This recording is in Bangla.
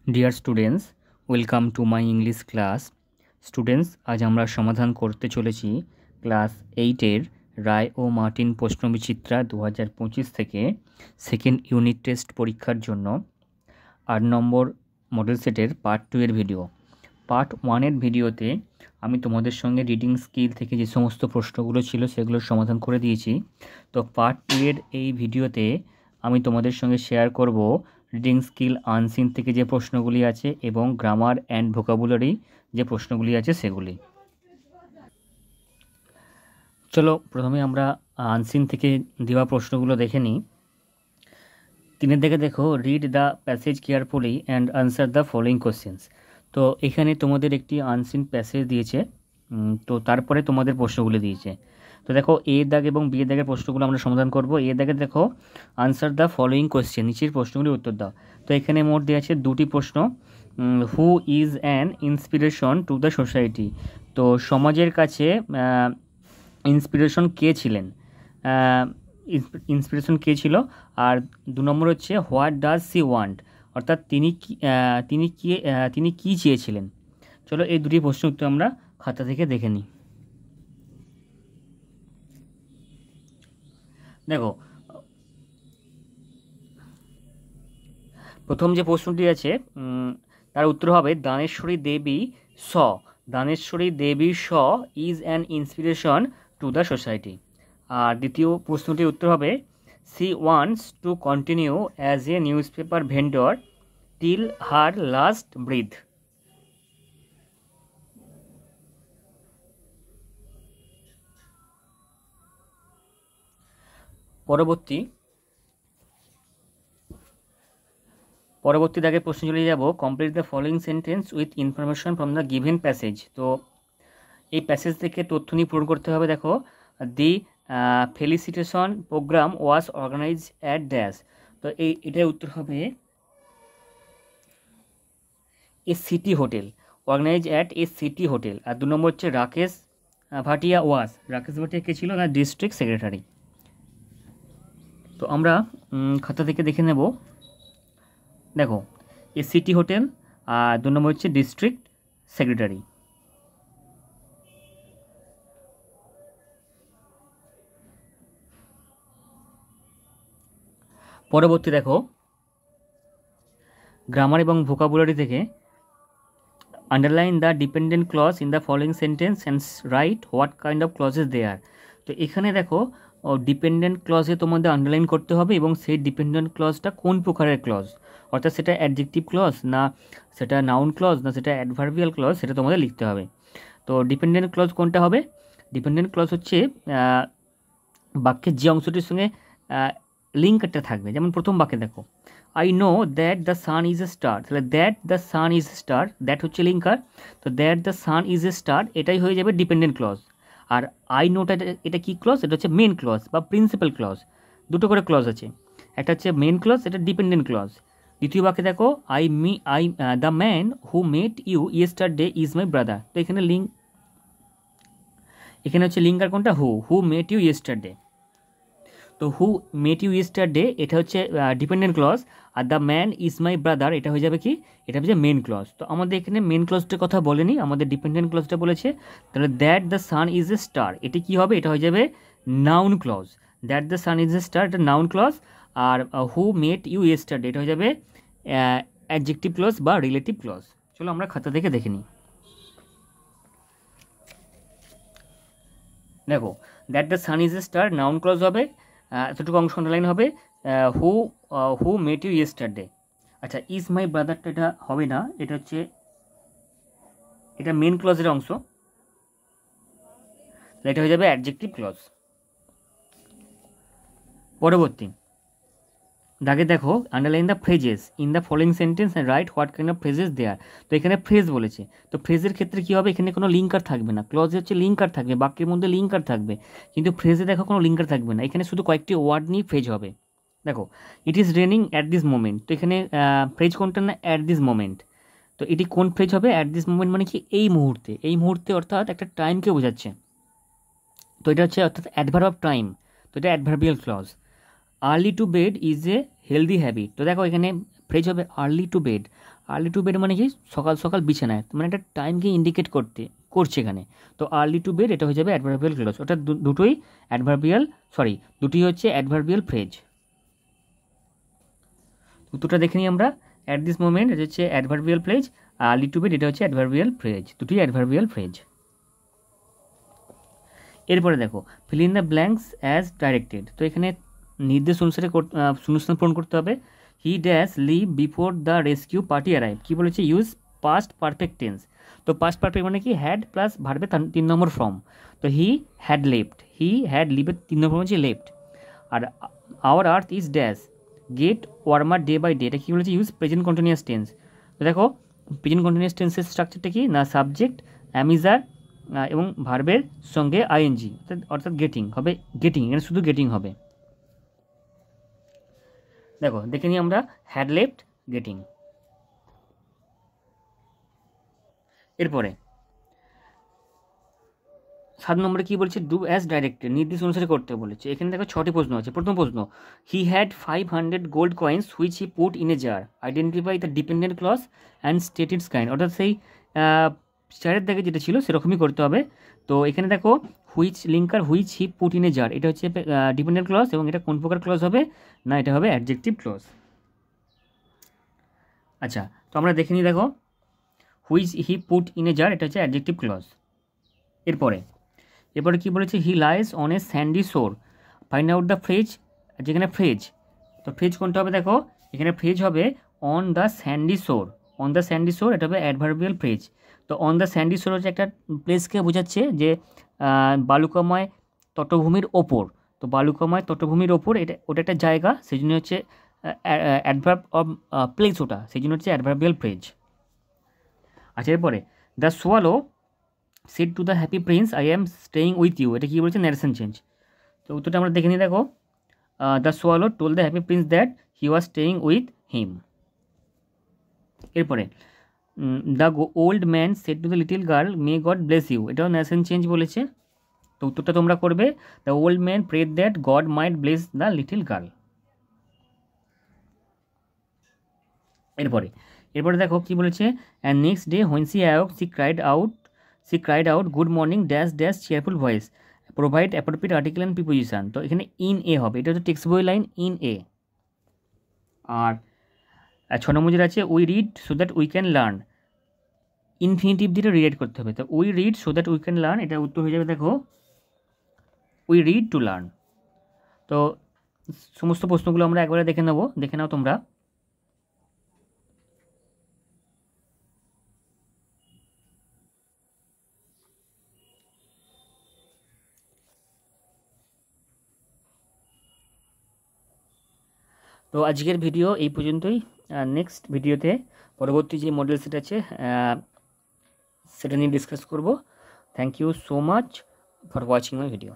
Dear students, welcome to my English class. Students, আজ আমরা সমাধান করতে চলেছি ক্লাস 8-এর রায় ও মার্টিন প্রশ্নবিচিত্রা 2025 থেকে সেকেন্ড ইউনিট টেস্ট পরীক্ষার জন্য 8 নম্বর মডেল সেটের পার্ট 2 এর ভিডিও। পার্ট 1-এর ভিডিওতে আমি তোমাদের সঙ্গে রিডিং স্কিল থেকে যে সমস্ত প্রশ্নগুলো ছিল সেগুলোর সমাধান করে দিয়েছি। তো পার্ট 2-এর এই ভিডিওতে আমি তোমাদের সঙ্গে শেয়ার করব রিডিং স্কিল আনসিন থেকে যে প্রশ্নগুলি আছে এবং গ্রামার অ্যান্ড ভোকাবুলারি যে প্রশ্নগুলি আছে সেগুলি। চলো প্রথমে আমরা আনসিন থেকে দেওয়া প্রশ্নগুলো দেখে নিই। 3 দিকে দেখো, read the passage carefully and answer the following questions. তো এখানে তোমাদের একটি আনসিন প্যাসেজ দিয়েছে, তো তারপরে তোমাদের প্রশ্নগুলি দিয়েছে। তো দেখো, এ দাগ এবং বি দাগের প্রশ্নগুলো আমরা সমাধান করব। এ দাগে দেখো, আনসার দ্য ফলোয়িং কোশ্চেন, নিচের প্রশ্নগুলি উত্তর দাও। তো এখানে মোট দেওয়া আছে 2টি প্রশ্ন। Who is an inspiration to the society? তো সমাজের কাছে ইন্সপিরেশন কে ছিলেন, ইন্সপিরেশন কে ছিল। আর 2 নম্বর হচ্ছে হোয়াট ডাজ সি ওয়ান্ট, অর্থাৎ তিনি কি চেয়েছিলেন। চলো এই 2টি প্রশ্ন উত্তর আমরা খাতা থেকে দেখে নিই। দেখো, প্রথম যে প্রশ্নটি আছে তার উত্তর হবে Daneshwari Devi she is an inspiration to the society. আর দ্বিতীয় প্রশ্নটির উত্তর হবে she wants to continue as a news paper vendor till her last breath. পরবর্তী দাগে প্রশ্ন চলে যাব, complete the following sentence with information from the given passage. তো এই প্যাসেজ থেকে তথ্য নিয়ে পূরণ করতে হবে। দেখো, the felicitation programme was organise at dash. তো এটার উত্তর হবে a city hotel, organise at a city hotel. আর 2 নম্বর হচ্ছে রাকেশ ভাটিয়া কে ছিল না, ডিস্ট্রিক্ট সেক্রেটারি। তো আমরা খাতা থেকে দেখে নেব। দেখো, এ সিটি হোটেল আর 2 নম্বর হচ্ছে ডিস্ট্রিক্ট সেক্রেটারি। পরবর্তী দেখো, গ্রামার এবং ভোকাবুলারি থেকে underline the dependent clause in the following sentence and write what kind of clauses they are. তো এখানে দেখো, ডিপেন্ডেন্ট ক্লজে তোমাদের আন্ডারলাইন করতে হবে এবং সেই ডিপেন্ডেন্ট ক্লজটা কোন প্রকারের ক্লজ, অর্থাৎ সেটা অ্যাডজেক্টিভ ক্লজ না সেটা নাউন ক্লজ না সেটা অ্যাডভার্বিয়াল ক্লজ, সেটা তোমাদের লিখতে হবে। তো ডিপেন্ডেন্ট ক্লজ কোনটা হবে? ডিপেন্ডেন্ট ক্লজ হচ্ছে বাক্যের যে অংশটির সঙ্গে লিঙ্ক একটা থাকবে। যেমন প্রথম বাক্যে দেখো, I know that the sun is a star, তাহলে that the sun is a star, that হচ্ছে লিঙ্কার। তো that the sun is a star এটাই হয়ে যাবে ডিপেন্ডেন্ট ক্লজ। আর আই নোটা এটা কি ক্লজ? এটা হচ্ছে মেন ক্লজ বা প্রিন্সিপাল ক্লজ। দুটো করে ক্লজ আছে, একটা হচ্ছে মেন ক্লজ, এটা ডিপেন্ডেন্ট ক্লজ। দ্বিতীয় বাক্যে দেখো, the man who met you yesterday is my brother. তো এখানে এখানে হচ্ছে লিঙ্কার কোনটা? Who met you yesterday. তো হু মেট ইউ ইয়েস্টারডে এটা হচ্ছে ডিপেন্ডেন্ট ক্লজ, আর the man is my brother এটা হয়ে যাবে কি? এটা হচ্ছে মেন ক্লজ। তো আমাদের এখানে মেন ক্লজটার কথা বলেনি, আমাদের ডিপেন্ডেন্ট ক্লজটা বলেছে। তাহলে that the sun is a star এটি কি হবে? এটা হয়ে যাবে noun clause. That the sun is a star এটা নাউন ক্লজ। আর হু মেট ইউ ইয়েস্টারডে এটা হয়ে যাবে অ্যাডজেক্টিভ ক্লজ বা রিলেটিভ ক্লজ। চলো আমরা খাতা থেকে দেখে নিই। দেখো, that the sun is a star noun clause হবে, এতটুকু অংশ আন্ডারলাইন হবে। Who met you yesterday. আচ্ছা, ইজ মাই ব্রাদারটা এটা হবে না, এটা হচ্ছে এটা মেন ক্লজের অংশ, এটা হয়ে যাবে অ্যাডজেক্টিভ ক্লজ। পরবর্তী দাগে দেখো, underline the phrases in the following sentence and write what kind of phrases there. তো এখানে ফ্রেজ বলেছে, তো ফ্রেজের ক্ষেত্রে কী হবে? এখানে কোনো লিঙ্কার থাকবে না। ক্লজে হচ্ছে লিঙ্কার থাকবে, বাক্যের মধ্যে লিঙ্কার থাকবে, কিন্তু ফ্রেজে দেখো কোনো লিঙ্কার থাকবে না। এখানে শুধু কয়েকটি ওয়ার্ড নিয়ে ফ্রেজ হবে। দেখো, it is raining at this moment, তো এখানে ফ্রেজ কোনটা না? At this moment. তো এটি কোন ফ্রেজ হবে? অ্যাট দিস মোমেন্ট মানে কি? এই মুহূর্তে অর্থাৎ একটা টাইমকে বোঝাচ্ছে। তো এটা হচ্ছে অর্থাৎ অ্যাডভার্ব অফ টাইম, তো এটা adverbial clause. Early to bed is a healthy habit. তো দেখো এখানে ফ্রেজ হবে early to bed. Early to bed মানে কি সকাল সকাল বিছানায়, মানে একটা টাইমকে ইন্ডিকেট করছে এখানে। তো আর্লি টু বেড এটা হয়ে যাবে অ্যাডভার্বিয়াল ক্লজ। ওটা দুটোই অ্যাডভার্বিয়াল, দুটি হচ্ছে অ্যাডভার্বিয়াল ফ্রেজ। দুটোটা দেখে নিই আমরা। অ্যাট দিস মোমেন্ট এটা হচ্ছে adverbial phrase, early to bed এটা হচ্ছে অ্যাডভার্বিয়াল ফ্রেজ, দুটোই অ্যাডভার্বিয়াল ফ্রেজ। এরপরে দেখো fill in the blanks as directed. তো এখানে নির্দেশ অনুসারে শূন্যস্থান পূরণ করতে হবে। He dash leave before the rescue party arrive. কী বলেছে? Use past perfect tense. তো পাস্ট পারফেক্ট মানে কি হ্যাড প্লাস ভার্বে 3 নম্বর ফর্ম। তো he had left, he had লিভের 3 নম্বর ফর্ম হচ্ছে left. R hour earth is dash get warmer day by day, এটা কী বলেছে? Use present continuous tense. তো দেখো প্রেজেন্ট কন্টিনিউয়াস টেন্সের স্ট্রাকচারটা কি না, সাবজেক্ট অ্যামিজার এবং ভার্বের সঙ্গে আইএনজি, অর্থাৎ গেটিং হবে। গেটিং এখানে শুধু গেটিং হবে। দেখো দেখে নিই আমরা হ্যাড লেফট গেটিং। এরপরে 7 নম্বরে কী বলছে? ডু অ্যাজ ডাইরেক্টেড, নির্দেশ অনুসারে করতে বলেছে। এখানে দেখো 6টি প্রশ্ন আছে। প্রথম প্রশ্ন, he had 500 gold coins which he put in a jar, identify the dependent clause and state its kind. অর্থাৎ সেই চারের দাগে যেটা ছিল সেরকমই করতে হবে। তো এখানে দেখো which linker which he put in a jar, এটা হচ্ছে ডিপেন্ডেন্ট ক্লজ, এবং এটা কোন প্রকার ক্লজ হবে না, এটা হবে অ্যাডজেক্টিভ ক্লজ। আচ্ছা, তো আমরা দেখে নিই। দেখো which he put in a jar এটা হচ্ছে অ্যাডজেক্টিভ ক্লজ। এরপরে কী বলেছে? He lies on a sandy shore, find out the phrase. যেখানে ফ্রেজ, তো ফ্রেজ কোনটা হবে? দেখো এখানে ফ্রেজ হবে on the sandy shore. On the sandy shore এটা হবে অ্যাডভার্বিয়াল ফ্রেজ। তো অন দ্য স্যান্ডি শোর হচ্ছে একটা প্লেসকে বোঝাচ্ছে যে বালুকাময় তটভূমির ওপর। তো বালুকাময় তটভূমির ওপর এটা, ওটা একটা জায়গা, সেই জন্য হচ্ছে অ্যাডভার্ব অফ প্লেস, ওটা সেই জন্য হচ্ছে অ্যাডভার্বিয়াল ফ্রেজ। আচ্ছা, এরপরে the swallow said to the happy prince I am staying with you, এটা কী বলছে? Narration change. তো উত্তরটা আমরা দেখে নিই। দেখো the swallow told the happy prince that he was staying with him. এরপরে the old man said to the little girl may God bless you, এটাও ন্যারেশন চেঞ্জ বলেছে। তো উত্তরটা তোমরা করবে the old man prayed that God might bless the little girl. এরপরে দেখো কী বলেছে? And next day when she awoke she cried out good morning dash dash cheerful voice, provide appropriate article and preposition. তো এখানে ইন এ হবে, এটা হচ্ছে টেক্সট বই লাইন ইন এ। আর 6 নম্বর আছে we read so that we can learn, infinitive দিয়ে রিলেট করতে হবে। তো we read so that we can learn, এটা উত্তর হয়ে যাবে দেখো উই রিড টু লার্ন। তো সমস্ত প্রশ্নগুলো আমরা একবারে দেখে নাও তোমরা। তো আজকের ভিডিও এই পর্যন্তই। নেক্সট ভিডিওতে পরবর্তী যে মডেল সেট আছে সেটা নিয়ে ডিসকাস করব। Thank you so much for watching my video.